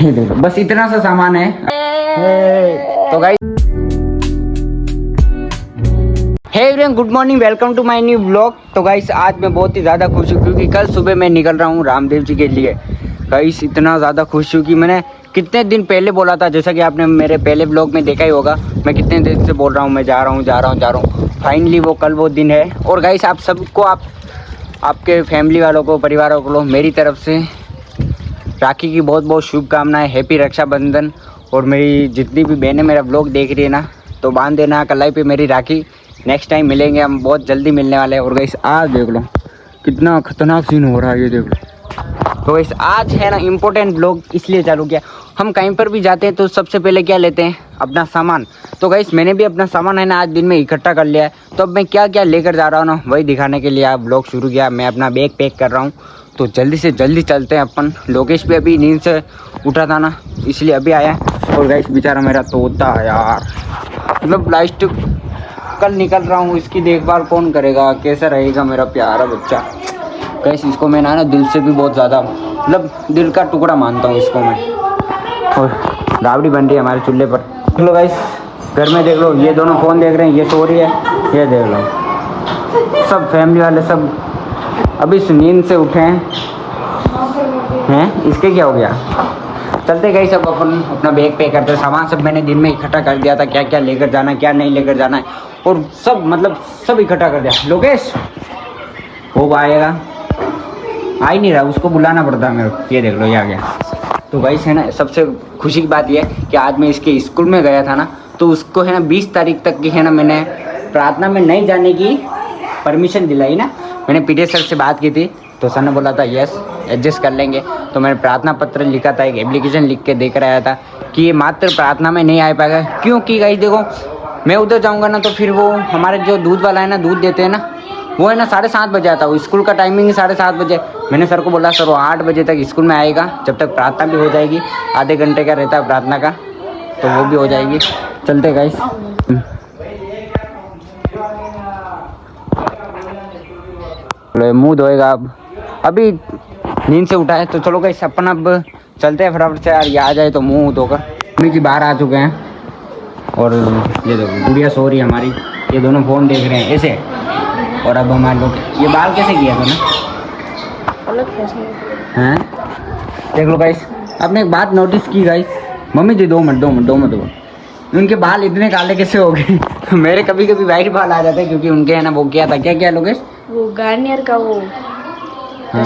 ये देखो बस इतना सा सामान है। तो guys hey everyone, good morning, welcome to my new blog. तो गाइस आज मैं बहुत ही ज़्यादा खुश हूँ क्योंकि कल सुबह मैं निकल रहा हूँ रामदेव जी के लिए। गाइस इतना ज़्यादा खुश हूँ कि मैंने कितने दिन पहले बोला था, जैसा कि आपने मेरे पहले ब्लॉग में देखा ही होगा। मैं कितने दिन से बोल रहा हूँ मैं जा रहा हूँ। फाइनली वो कल वो दिन है। और गाइस आप सबको, आपके फैमिली वालों को, परिवार को मेरी तरफ से राखी की बहुत बहुत शुभकामनाएं। हैप्पी रक्षाबंधन। और मेरी जितनी भी बहनें मेरा ब्लॉग देख रही है ना, तो बांध देना कलाई पे मेरी राखी। नेक्स्ट टाइम मिलेंगे, हम बहुत जल्दी मिलने वाले हैं। और गाइस आज देख लो कितना खतरनाक सीन हो रहा है, ये देख लो। तो गाइस आज है ना इम्पोर्टेंट ब्लॉग इसलिए चालू किया। हम कहीं पर भी जाते हैं तो सबसे पहले क्या लेते हैं, अपना सामान। तो गाइस मैंने भी अपना सामान है ना आज दिन में इकट्ठा कर लिया है। तो अब मैं क्या क्या लेकर जा रहा हूँ ना, वही दिखाने के लिए ब्लॉग शुरू किया। मैं अपना बैग पैक कर रहा हूँ, तो जल्दी से जल्दी चलते हैं अपन। लोकेश भी अभी नींद से उठा था ना, इसलिए अभी आया। और गाइस बेचारा मेरा तोता है यार, मतलब लास्ट कल निकल रहा हूँ, इसकी देखभाल कौन करेगा, कैसा रहेगा मेरा प्यारा बच्चा। गाइस इसको मैं ना दिल से भी बहुत ज़्यादा, मतलब दिल का टुकड़ा मानता हूँ इसको मैं। और राबड़ी बन रही है हमारे चूल्हे पर। देख लो गाइस, घर में देख लो, ये दोनों फ़ोन देख रहे हैं, ये सो रही है, ये देख लो। सब फैमिली वाले सब अभी नींद से उठे हैं। इसके क्या हो गया। चलते गए सब अपन अपना बैग पैक करते। सामान सब मैंने दिन में इकट्ठा कर दिया था, क्या क्या लेकर जाना है, क्या नहीं लेकर जाना है, और सब मतलब सब इकट्ठा कर दिया। लोकेश वो आएगा, आ ही नहीं रहा, उसको बुलाना पड़ता है मेरे को। ये देख लो ये आ गया। तो गाइस है ना सबसे खुशी की बात यह है कि आज मैं इसके स्कूल में गया था ना, तो उसको है ना 20 तारीख तक की है ना मैंने प्रार्थना में नहीं जाने की परमिशन दिलाई ना। मैंने पीटी सर से बात की थी, तो सर ने बोला था यस एडजस्ट कर लेंगे। तो मैंने प्रार्थना पत्र लिखा था, एक एप्लीकेशन लिख के देकर आया था कि ये मात्र प्रार्थना में नहीं आ पाएगा। क्योंकि गाइस देखो, मैं उधर जाऊंगा ना तो फिर वो हमारे जो दूध वाला है ना, दूध देते हैं ना, वो है ना 7:30 बजे आता है। स्कूल का टाइमिंग है 7:30 बजे। मैंने सर को बोला सर वो 8 बजे तक स्कूल में आएगा, जब तक प्रार्थना भी हो जाएगी। आधे घंटे का रहता है प्रार्थना का, तो वो भी हो जाएगी। चलते गाइस। मुँह धोएगा अब, अभी नींद से उठा है। तो चलो गाइस अपन अब चलते हैं फटाफट से यार, ये आ जाए तो मुँह धोकर। मम्मी जी बाहर आ चुके हैं और ये देखो गुड़िया सो रही है हमारी, ये दोनों फ़ोन देख रहे हैं ऐसे। और अब हमारे लोग, ये बाल कैसे किया था ना, अलग हैं। देख लो गाइस, आपने एक बात नोटिस की गाइस, मम्मी जी दो मिनट, उनके बाल इतने काले कैसे हो गए। मेरे कभी कभी वाइट बाल आ जाते हैं, क्योंकि उनके है ना वो किया था, क्या लोकेश, वो गार्नियर का वो। हाँ।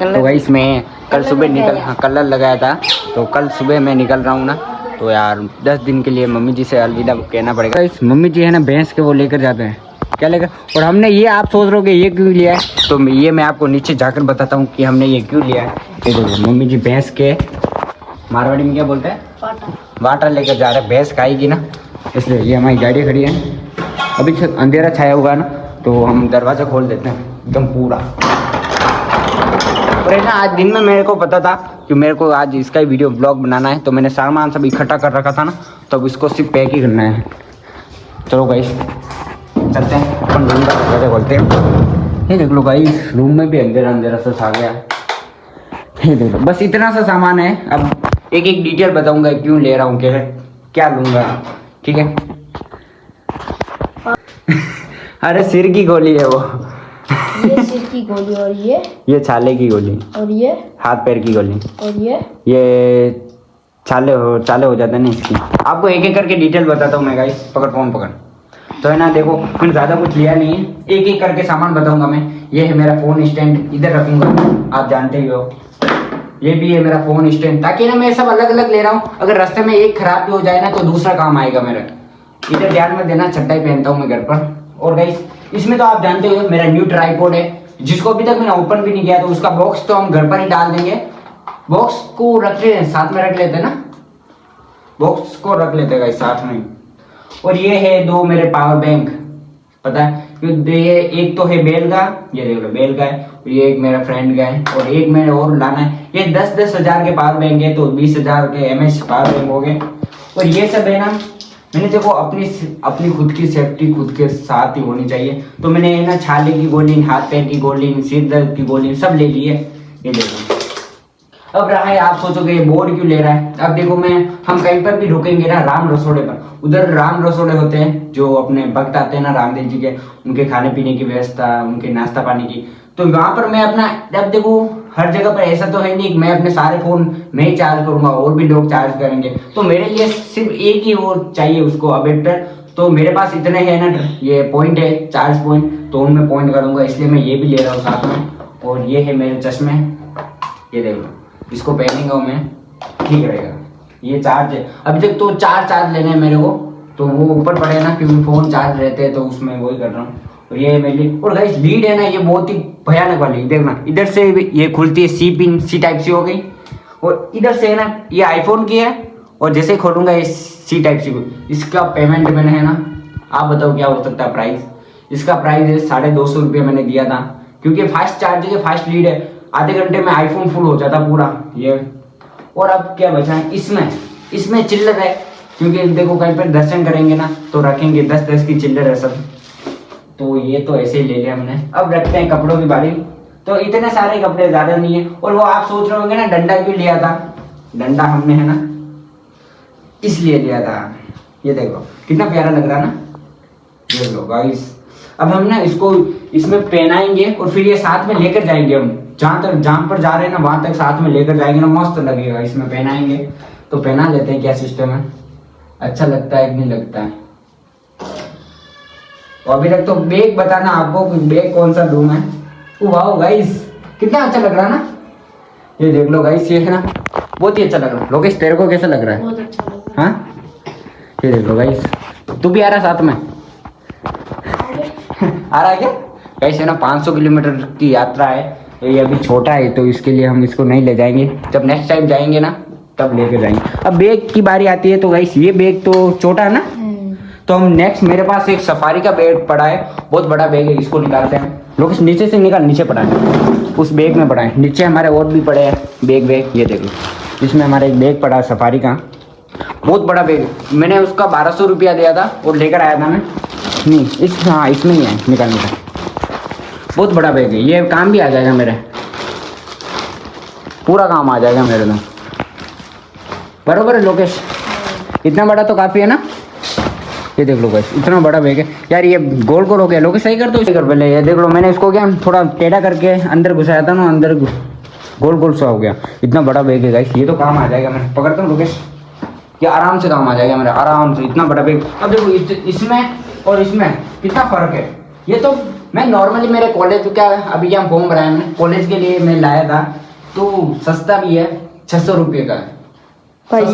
तो गाइस मैं कल सुबह निकल, हाँ कलर लगाया था, तो कल सुबह मैं निकल रहा हूँ ना, तो यार 10 दिन के लिए मम्मी जी से अलविदा कहना पड़ेगा। गाइस मम्मी जी है ना भैंस के वो लेकर जाते हैं, क्या लेकर। और हमने ये, आप सोच रहे हो कि ये क्यों लिया है, तो ये मैं आपको नीचे जाकर बताता हूँ कि हमने ये क्यों लिया है। ये देखो मम्मी जी भैंस के, मारवाड़ी में क्या बोलते हैं, वाटर लेकर जा रहे हैं। भैंस खाएगी ना, इसलिए ये हमारी गाड़ी खड़ी है। अभी अंधेरा छाया हुआ है ना, तो हम दरवाज़ा खोल देते हैं एकदम पूरा। और है ना आज दिन में मेरे को पता था कि मेरे को आज इसका ही वीडियो ब्लॉग बनाना है, तो मैंने सामान सब इकट्ठा कर रखा था ना, तो अब इसको सिर्फ पैक ही करना है। चलो गाइस चलते हैं, अपन रूम का दरवाजा खोलते हैं। ये देख लो गाइस, रूम में भी अंधेरा सा छा गया। ये देख लो बस इतना सा सामान है। अब एक एक डिटेल बताऊंगा क्यों ले रहा हूँ, क्या लूँगा, ठीक है। अरे सिर की गोली है वो। ये सिर की गोली, और ये छाले की गोली, और ये हाथ पैर की गोली, और ये छाले हो जाते हैं ना इसकी। आपको एक एक करके डिटेल बताता हूँ मैं गाइस, फोन पकड़। तो है ना देखो, मैंने ज़्यादा कुछ लिया नहीं है, एक एक करके सामान बताऊंगा मैं। ये है मेरा फ़ोन स्टैंड, इधर रखूंगा, आप जानते ही हो। ये भी है मेरा फ़ोन स्टैंड, ताकि ना मैं सब अलग अलग ले रहा हूँ, अगर रास्ते में एक खराब भी हो जाए ना तो दूसरा काम आएगा मेरा। इधर ध्यान में देना, चड्डा ही पहनता हूँ मैं घर पर। और गाइस इसमें तो आप जानते हो मेरा न्यू ट्राइपॉड है, जिसको अभी तक मैंने ओपन भी नहीं किया, तो उसका बॉक्स तो हम घर पर ही डाल देंगे। बॉक्स को रख लेते हैं, साथ में रख लेते हैं ना, बॉक्स को रख लेते हैं साथ में। और ये है 2 मेरे पावर बैंक, पता है ये एक तो है बेल का, ये देख लो बेल का है, ये एक मेरा फ्रेंड का है, और एक मेरे और लाना है। ये 10-10 हज़ार के पावर बैंक है, तो 20,000 के एमएच पावर बैंक हो गए। और ये सब है ना, मैंने देखो अपनी खुद की सेफ्टी खुद के साथ ही होनी चाहिए, तो मैंने ना छाले की गोली, हाथ पैर की गोली, सिर दर्द की गोली सब ले ली है। ये देखो अब रहा है, आप सोचोगे ये बोर्ड क्यों ले रहा है। अब देखो हम कहीं पर भी रुकेंगे ना राम रसोड़े पर, उधर राम रसोड़े होते हैं जो अपने भक्त आते हैं ना रामदेव जी के, उनके खाने पीने की व्यवस्था, उनके नाश्ता पानी की, तो वहां पर मैं अपना, अब देखो हर जगह पर ऐसा तो है नहीं कि मैं अपने सारे फोन मैं ही चार्ज करूंगा और भी लोग चार्ज करेंगे, तो मेरे लिए सिर्फ एक ही वो चाहिए उसको अडेप्टर। तो मेरे पास इतने हैं ना, ये पॉइंट है चार्ज पॉइंट, तो उनमें पॉइंट करूंगा, इसलिए मैं ये भी ले रहा हूँ साथ में। और ये है मेरे चश्मे, ये देखो, इसको पहनेंगा मैं, ठीक रहेगा। ये चार्ज है, अभी तक तो चार लेने हैं मेरे को, तो वो ऊपर पड़े ना क्योंकि फोन चार्ज रहते हैं, तो उसमें वही कर रहा हूँ। और ये मेरी, और गाइस लीड है ना, ये बहुत ही भयानक वाली, देखना इधर से ये खुलती है, सी पिन सी टाइप सी हो गई, और इधर से है ना ये आईफोन की है, और जैसे ही खोलूंगा ये सी टाइप सी। इसका पेमेंट मैंने है ना, आप बताओ क्या हो सकता है प्राइस। इसका प्राइस है 250 रुपये मैंने दिया था, क्योंकि फास्ट चार्जिंग है, फास्ट लीड है, आधे घंटे में आईफोन फुल हो जाता पूरा ये। और अब क्या बचा है इसमें चिल्लर है, क्योंकि देखो कहीं पर दर्शन करेंगे ना तो रखेंगे 10-10 की चिल्लर है सब, तो ये तो ऐसे ही ले लिया हमने। अब रखते हैं कपड़ों की बारी, तो इतने सारे कपड़े ज्यादा नहीं है। और वो आप सोच रहे होंगे ना डंडा क्यों लिया था, डंडा हमने है ना इसलिए लिया था, ये देखो कितना प्यारा लग रहा है ना, देख लो गाइस। अब हम ना इसको इसमें पहनाएंगे और फिर ये साथ में लेकर जाएंगे, हम जहाँ पर जा रहे हैं ना वहां तक साथ में लेकर जाएंगे ना, मस्त लगेगा। इसमें पहनाएंगे, तो पहना लेते हैं, क्या सिस्टम है, अच्छा लगता है कि नहीं लगता है। और अभी तक तो बैग बताना आपको, बैग कौन सा लूं मैं। वाह गाइस कितना अच्छा लग रहा है ना, ये देख लो गाइस, ये है ना बहुत ही अच्छा लग रहा है। लोकेश तेरे को कैसा लग रहा है? बहुत अच्छा लग रहा है। हाँ ये देख लो गाइस, तू भी आ रहा साथ में? आ रहा है क्या गाइस? है ना 500 किलोमीटर की यात्रा है, तो ये अभी छोटा है, तो इसके लिए हम इसको नहीं ले जाएंगे, जब नेक्स्ट टाइम जाएंगे ना तब लेके जाएंगे। अब बैग की बारी आती है, तो गाइस ये बैग तो छोटा है ना, तो हम नेक्स्ट, मेरे पास एक सफारी का बैग पड़ा है, बहुत बड़ा बैग है, इसको निकालते हैं। लोकेश नीचे से निकाल, नीचे पड़ा है, उस बैग में पड़ा है। नीचे हमारे और भी पड़े हैं बैग, ये देख लो, इसमें हमारा एक बैग पड़ा है सफारी का, बहुत बड़ा बैग। मैंने उसका 1200 रुपया दिया था और लेकर आया था मैं, नहीं हाँ इसमें ही है निकालने का, बहुत बड़ा बैग है, ये काम भी आ जाएगा मेरे, पूरा काम आ जाएगा मेरे में, बरोबर है लोकेश? इतना बड़ा तो काफ़ी है ना, ये देख लो गाइस इतना बड़ा बैग है यार। ये गोल गोल हो गया, लोकेश सही कर दो, इसे कर पहले। ये देख लो, मैंने इसको क्या थोड़ा टेढ़ा करके अंदर घुसाया था ना, अंदर गोल गोल सा हो गया। इतना बड़ा बैग है गाइस, ये तो काम आ जाएगा। मैं पकड़ता हूँ लोकेश, ये आराम से काम आ जाएगा मेरा, आराम से, इतना बड़ा बैग। अब देखो इसमें और इसमें कितना फर्क है। ये तो मैं नॉर्मली मेरे कॉलेज क्या, अभी क्या फॉर्म भराया मैंने कॉलेज के लिए, मैं लाया था, तो सस्ता भी है, 600 रुपये का है। पर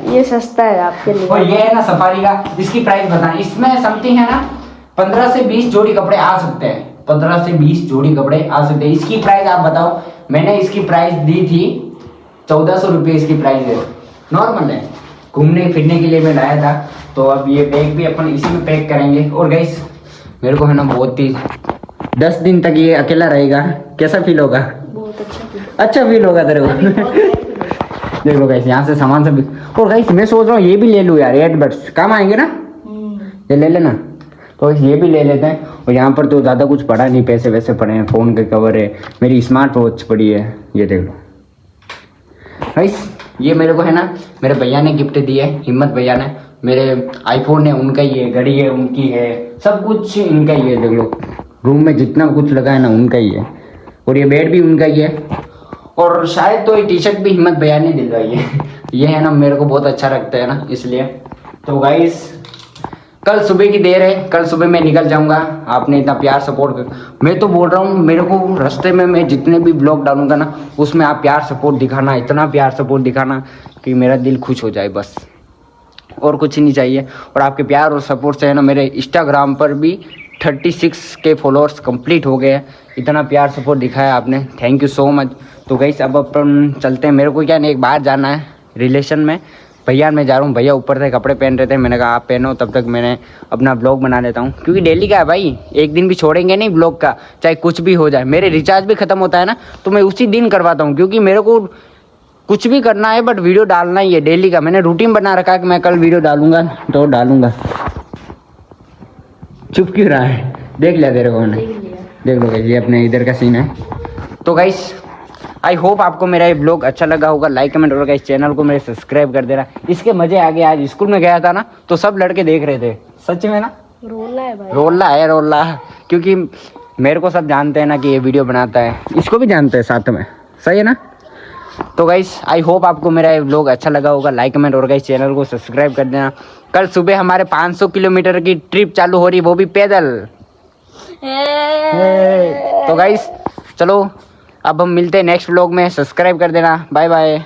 ये सस्ता है आपके लिए। और ये है ना सफारी का, इसकी प्राइस बताएं। इसमें समथिंग है ना 15 से 20 जोड़ी कपड़े आ सकते हैं, 15 से 20 जोड़ी कपड़े आ सकते हैं। इसकी प्राइस आप बताओ, मैंने इसकी प्राइस दी थी 1400 रुपये, इसकी प्राइस है, नॉर्मल है, घूमने फिरने के लिए मैं लाया था। तो अब ये बैग भी अपन इसी में पैक करेंगे। और गाइस मेरे को है ना बहुत ही 10 दिन तक ये अकेला रहेगा, कैसा फील होगा? बहुत अच्छा फील होगा तेरे को। देखो गाइस यहाँ से सामान सब, और गाइस मैं सोच रहा हूँ ये भी ले लूँ यार, एयरबड्स काम आएंगे ना, ये ले लेना। तो ये भी ले लेते हैं। और यहाँ पर तो ज़्यादा कुछ पड़ा नहीं, पैसे वैसे पड़े हैं, फ़ोन के कवर है, मेरी स्मार्ट वॉच पड़ी है, ये देख लो गाइस। ये मेरे को है ना मेरे भैया ने गिफ्ट दी है, हिम्मत भैया ने। मेरे आईफोन है उनका ही है, घड़ी है उनकी है, सब कुछ इनका ही है। देख लो रूम में जितना कुछ लगा है ना उनका ही है, और ये बेड भी उनका ही है। और शायद तो ये टी शर्ट भी हिम्मत भैया ने दिलवाई है। ये है ना मेरे को बहुत अच्छा लगता है ना, इसलिए। तो गाइस कल सुबह की देर है, कल सुबह मैं निकल जाऊंगा। आपने इतना प्यार सपोर्ट कर, मैं तो बोल रहा हूँ मेरे को रास्ते में मैं जितने भी ब्लॉग डालूंगा ना उसमें आप प्यार सपोर्ट दिखाना, इतना प्यार सपोर्ट दिखाना कि मेरा दिल खुश हो जाए, बस और कुछ नहीं चाहिए। और आपके प्यार और सपोर्ट से है ना मेरे इंस्टाग्राम पर भी 36 के फॉलोअर्स कंप्लीट हो गए हैं। इतना प्यार सपोर्ट दिखाया आपने, थैंक यू सो मच। तो गाइस अब अपन चलते हैं, मेरे को क्या नहीं एक बाहर जाना है रिलेशन में, भैया मैं जा रहा हूँ। भैया ऊपर से कपड़े पहन रहे थे, मैंने कहा आप पहनो, तब तक मैंने अपना ब्लॉग बना लेता हूँ, क्योंकि डेली का है भाई, एक दिन भी छोड़ेंगे नहीं ब्लॉग का, चाहे कुछ भी हो जाए। मेरे रिचार्ज भी खत्म होता है ना तो मैं उसी दिन करवाता हूँ, क्योंकि मेरे को कुछ भी करना है बट वीडियो डालना ही है डेली का। मैंने रूटीन बना रखा है कि मैं कल वीडियो डालूंगा तो डालूंगा। चुप क्यों रहा है? देख लिया तेरे को मैंने, देख लो गाइस, ये अपने इधर का सीन है। तो गाइस आई होप आपको मेरा ये ब्लॉग अच्छा लगा होगा, लाइक कमेंट और इस चैनल को मेरे सब्सक्राइब कर देना। इसके मजे आ गए। आज स्कूल में गया था ना तो सब लड़के देख रहे थे, सच में ना, रोला है भाई, रोला है रोला, क्योंकि मेरे को सब जानते हैं ना कि ये वीडियो बनाता है, इसको भी जानते हैं साथ में, सही है ना। तो गाइस आई होप आपको मेरा ये व्लॉग अच्छा लगा होगा, लाइक कमेंट और गाइस चैनल को सब्सक्राइब कर देना। कल सुबह हमारे 500 किलोमीटर की ट्रिप चालू हो रही, वो भी पैदल। तो गाइस चलो अब हम मिलते हैं नेक्स्ट व्लॉग में, सब्सक्राइब कर देना, बाय बाय।